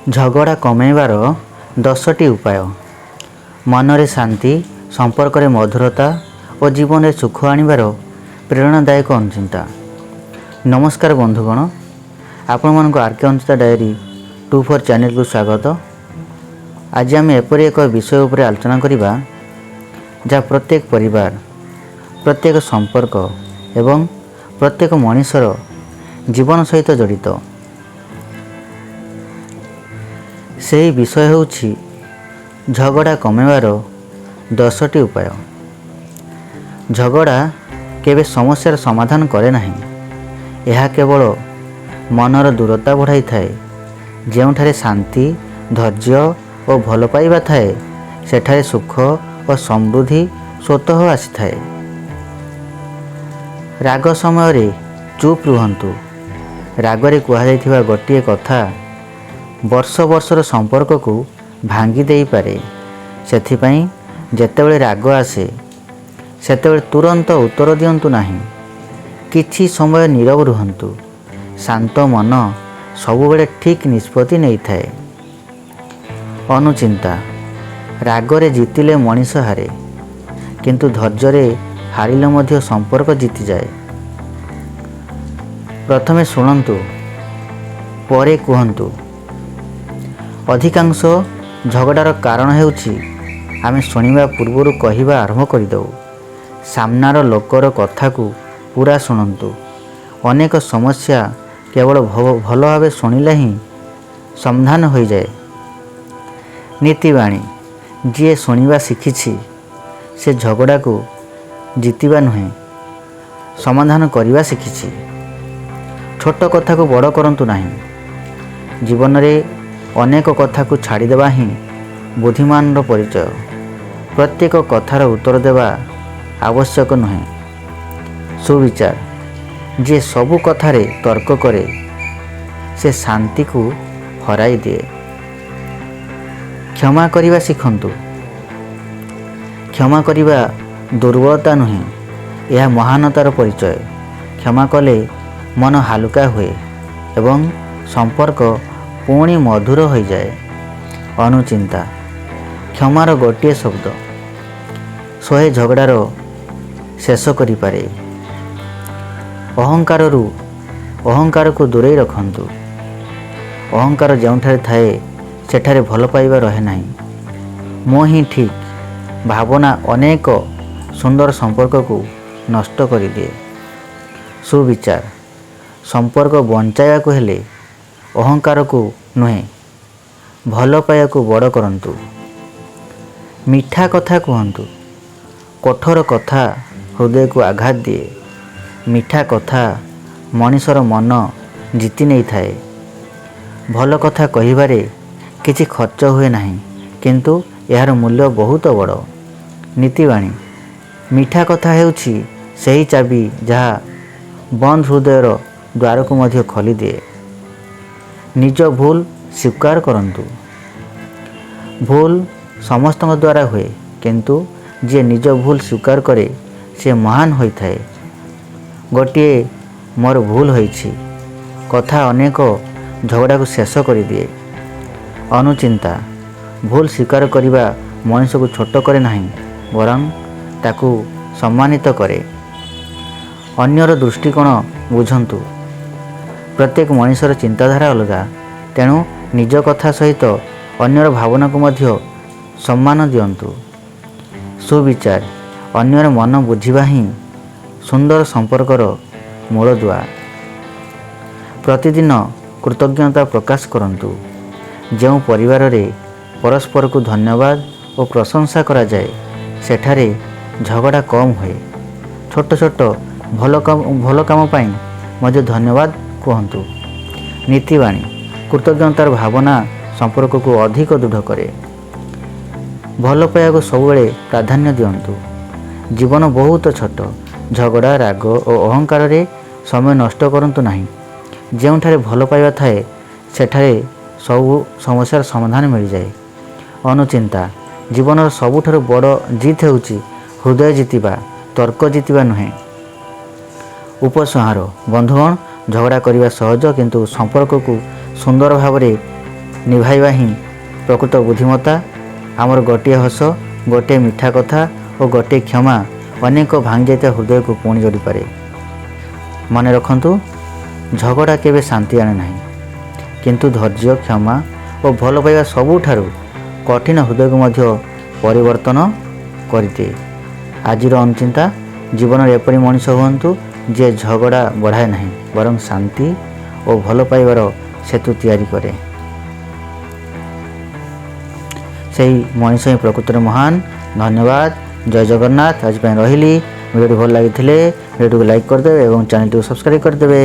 ଝଗଡ଼ା କମାଇବାର 10ଟି ଉପାୟ। ମନରେ ଶାନ୍ତି, ସମ୍ପର୍କରେ ମଧୁରତା ଓ ଜୀବନରେ ସୁଖ ଆଣିବାର ପ୍ରେରଣାଦାୟକ ଅନୁଚିନ୍ତା। ନମସ୍କାର ବନ୍ଧୁଗଣ, ଆପଣମାନଙ୍କୁ ଆର୍କେ ଅନୁଚିନ୍ତା ଡାଏରୀ 24 ଚ୍ୟାନେଲକୁ ସ୍ୱାଗତ। ଆଜି ଆମେ ଏପରି ଏକ ବିଷୟ ଉପରେ ଆଲୋଚନା କରିବା ଯାହା ପ୍ରତ୍ୟେକ ପରିବାର, ପ୍ରତ୍ୟେକ ସମ୍ପର୍କ ଏବଂ ପ୍ରତ୍ୟେକ ମଣିଷର ଜୀବନ ସହିତ ଜଡ଼ିତ। ସେହି ବିଷୟ ହେଉଛି ଝଗଡ଼ା କମାଇବାର 10ଟି ଉପାୟ। ଝଗଡ଼ା କେବେ ସମସ୍ୟାର ସମାଧାନ କରେ ନାହିଁ। ଏହା କେବଳ ମନର ଦୂରତା ବଢ଼ାଇଥାଏ। ଯେଉଁଠାରେ ଶାନ୍ତି, ଧୈର୍ଯ୍ୟ ଓ ଭଲ ପାଇବା ଥାଏ, ସେଠାରେ ସୁଖ ଓ ସମୃଦ୍ଧି ସ୍ୱତଃ ଆସିଥାଏ। ରାଗ ସମୟରେ ଚୁପ୍ ରୁହନ୍ତୁ। ରାଗରେ କୁହାଯାଇଥିବା ଗୋଟିଏ କଥା ବର୍ଷ ବର୍ଷର ସମ୍ପର୍କକୁ ଭାଙ୍ଗି ଦେଇପାରେ। ସେଥିପାଇଁ ଯେତେବେଳେ ରାଗ ଆସେ, ସେତେବେଳେ ତୁରନ୍ତ ଉତ୍ତର ଦିଅନ୍ତୁ ନାହିଁ। କିଛି ସମୟ ନୀରବ ରୁହନ୍ତୁ। ଶାନ୍ତ ମନ ସବୁବେଳେ ଠିକ୍ ନିଷ୍ପତ୍ତି ନେଇଥାଏ। ଅନୁଚିନ୍ତା। ରାଗରେ ଜିତିଲେ ମଣିଷ ହାରେ, କିନ୍ତୁ ଧୈର୍ଯ୍ୟରେ ହାରିଲେ ମଧ୍ୟ ସମ୍ପର୍କ ଜିତିଯାଏ। ପ୍ରଥମେ ଶୁଣନ୍ତୁ, ପରେ କୁହନ୍ତୁ। ଅଧିକାଂଶ ଝଗଡ଼ାର କାରଣ ହେଉଛି ଆମେ ଶୁଣିବା ପୂର୍ବରୁ କହିବା ଆରମ୍ଭ କରିଦେଉ। ସାମ୍ନାର ଲୋକର କଥାକୁ ପୁରା ଶୁଣନ୍ତୁ। ଅନେକ ସମସ୍ୟା କେବଳ ଭଲ ଭାବେ ଶୁଣିଲେ ହିଁ ସମାଧାନ ହୋଇଯାଏ। ନୀତିବାଣୀ। ଯିଏ ଶୁଣିବା ଶିଖିଛି, ସେ ଝଗଡ଼ାକୁ ଜିତିବା ନୁହେଁ, ସମାଧାନ କରିବା ଶିଖିଛି। ଛୋଟ କଥାକୁ ବଡ଼ କରନ୍ତୁ ନାହିଁ। ଜୀବନରେ ଅନେକ କଥାକୁ ଛାଡ଼ିଦେବା ହିଁ ବୁଦ୍ଧିମାନର ପରିଚୟ। ପ୍ରତ୍ୟେକ କଥାର ଉତ୍ତର ଦେବା ଆବଶ୍ୟକ ନୁହେଁ। ସୁବିଚାର। ଯିଏ ସବୁ କଥାରେ ତର୍କ କରେ, ସେ ଶାନ୍ତିକୁ ହରାଇ ଦିଏ। କ୍ଷମା କରିବା ଶିଖନ୍ତୁ। କ୍ଷମା କରିବା ଦୁର୍ବଳତା ନୁହେଁ, ଏହା ମହାନତାର ପରିଚୟ। କ୍ଷମା କଲେ ମନ ହାଲୁକା ହୁଏ ଏବଂ ସମ୍ପର୍କ ପୁଣି ମଧୁର ହୋଇଯାଏ। ଅନୁଚିନ୍ତା। କ୍ଷମାର ଗୋଟିଏ ଶବ୍ଦ 100 ଝଗଡ଼ାର ଶେଷ କରିପାରେ। ଅହଙ୍କାରକୁ ଦୂରେଇ ରଖନ୍ତୁ। ଅହଙ୍କାର ଯେଉଁଠାରେ ଥାଏ, ସେଠାରେ ଭଲ ପାଇବା ରହେ ନାହିଁ। ମୁଁ ହିଁ ଠିକ୍ ଭାବନା ଅନେକ ସୁନ୍ଦର ସମ୍ପର୍କକୁ ନଷ୍ଟ କରିଦିଏ। ସୁବିଚାର। ସମ୍ପର୍କ ବଞ୍ଚାଇବାକୁ ହେଲେ ଅହଙ୍କାରକୁ ନୁହେଁ, ଭଲ ପାଇବାକୁ ବଡ଼ କରନ୍ତୁ। ମିଠା କଥା କୁହନ୍ତୁ। କଠୋର କଥା ହୃଦୟକୁ ଆଘାତ ଦିଏ। ମିଠା କଥା ମଣିଷର ମନ ଜିତି ନେଇଥାଏ। ଭଲ କଥା କହିବାରେ କିଛି ଖର୍ଚ୍ଚ ହୁଏ ନାହିଁ, କିନ୍ତୁ ଏହାର ମୂଲ୍ୟ ବହୁତ ବଡ଼। ନୀତିବାଣୀ। ମିଠା କଥା ହେଉଛି ସେହି ଚାବି ଯାହା ବନ୍ଦ ହୃଦୟର ଦ୍ୱାରକୁ ମଧ୍ୟ ଖୋଲିଦିଏ। ନିଜ ଭୁଲ ସ୍ୱୀକାର କରନ୍ତୁ। ଭୁଲ ସମସ୍ତଙ୍କ ଦ୍ୱାରା ହୁଏ, କିନ୍ତୁ ଯିଏ ନିଜ ଭୁଲ ସ୍ୱୀକାର କରେ, ସେ ମହାନ ହୋଇଥାଏ। ଗୋଟିଏ ମୋର ଭୁଲ ହୋଇଛି କଥା ଅନେକ ଝଗଡ଼ାକୁ ଶେଷ କରିଦିଏ। ଅନୁଚିନ୍ତା। ଭୁଲ ସ୍ୱୀକାର କରିବା ମଣିଷକୁ ଛୋଟ କରେ ନାହିଁ, ବରଂ ତାକୁ ସମ୍ମାନିତ କରେ। ଅନ୍ୟର ଦୃଷ୍ଟିକୋଣ ବୁଝନ୍ତୁ। ପ୍ରତ୍ୟେକ ମଣିଷର ଚିନ୍ତାଧାରା ଅଲଗା, ତେଣୁ ନିଜ କଥା ସହିତ ଅନ୍ୟର ଭାବନାକୁ ମଧ୍ୟ ସମ୍ମାନ ଦିଅନ୍ତୁ। ସୁବିଚାର। ଅନ୍ୟର ମନ ବୁଝିବା ହିଁ ସୁନ୍ଦର ସମ୍ପର୍କର ମୂଳଦୁଆ। ପ୍ରତିଦିନ କୃତଜ୍ଞତା ପ୍ରକାଶ କରନ୍ତୁ। ଯେଉଁ ପରିବାରରେ ପରସ୍ପରକୁ ଧନ୍ୟବାଦ ଓ ପ୍ରଶଂସା କରାଯାଏ, ସେଠାରେ ଝଗଡ଼ା କମ୍ ହୁଏ। ଛୋଟ ଛୋଟ ଭଲ କାମ ପାଇଁ ମଧ୍ୟ ଧନ୍ୟବାଦ କୁହନ୍ତୁ। ନୀତିବାଣୀ। କୃତଜ୍ଞତାର ଭାବନା ସମ୍ପର୍କକୁ ଅଧିକ ଦୃଢ଼ କରେ। ଭଲ ପାଇବାକୁ ସବୁବେଳେ ପ୍ରାଧାନ୍ୟ ଦିଅନ୍ତୁ। ଜୀବନ ବହୁତ ଛୋଟ। ଝଗଡ଼ା, ରାଗ ଓ ଅହଙ୍କାରରେ ସମୟ ନଷ୍ଟ କରନ୍ତୁ ନାହିଁ। ଯେଉଁଠାରେ ଭଲ ପାଇବା ଥାଏ, ସେଠାରେ ସବୁ ସମସ୍ୟାର ସମାଧାନ ମିଳିଯାଏ। ଅନୁଚିନ୍ତା। ଜୀବନର ସବୁଠାରୁ ବଡ଼ ଜିତ୍ ହେଉଛି ହୃଦୟ ଜିତିବା, ତର୍କ ଜିତିବା ନୁହେଁ। ଉପସଂହାର। ବନ୍ଧୁଗଣ, ଝଗଡ଼ା କରିବା ସହଜ, କିନ୍ତୁ ସମ୍ପର୍କକୁ ସୁନ୍ଦର ଭାବରେ ନିଭାଇବା ହିଁ ପ୍ରକୃତ ବୁଦ୍ଧିମତା। ଆମର ଗୋଟିଏ ହସ, ଗୋଟିଏ ମିଠା କଥା ଓ ଗୋଟିଏ କ୍ଷମା ଅନେକ ଭାଙ୍ଗିଯାଇଥିବା ହୃଦୟକୁ ପୁଣି ଯୋଡ଼ିପାରେ। ମନେ ରଖନ୍ତୁ, ଝଗଡ଼ା କେବେ ଶାନ୍ତି ଆଣେ ନାହିଁ, କିନ୍ତୁ ଧୈର୍ଯ୍ୟ, କ୍ଷମା ଓ ଭଲ ପାଇବା ସବୁଠାରୁ କଠିନ ହୃଦୟକୁ ମଧ୍ୟ ପରିବର୍ତ୍ତନ କରିଦିଏ। ଆଜିର ଅନୁଚିନ୍ତା, ଜୀବନରେ ଏପରି ମଣିଷ ହୁଅନ୍ତୁ ଯିଏ ଝଗଡ଼ା ବଢ଼ାଏ ନାହିଁ, ବରଂ ଶାନ୍ତି ଓ ଭଲ ପାଇବାର ସେତୁ ତିଆରି କରେ। ସେହି ମଣିଷ ହିଁ ପ୍ରକୃତରେ ମହାନ। ଧନ୍ୟବାଦ। ଜୟ ଜଗନ୍ନାଥ। ଆଜି ପାଇଁ ରହିଲି। ଭିଡ଼ିଓଟି ଭଲ ଲାଗିଥିଲେ ଭିଡ଼ିଓଟିକୁ ଲାଇକ୍ କରିଦେବେ ଏବଂ ଚ୍ୟାନେଲଟିକୁ ସବସ୍କ୍ରାଇବ୍ କରିଦେବେ।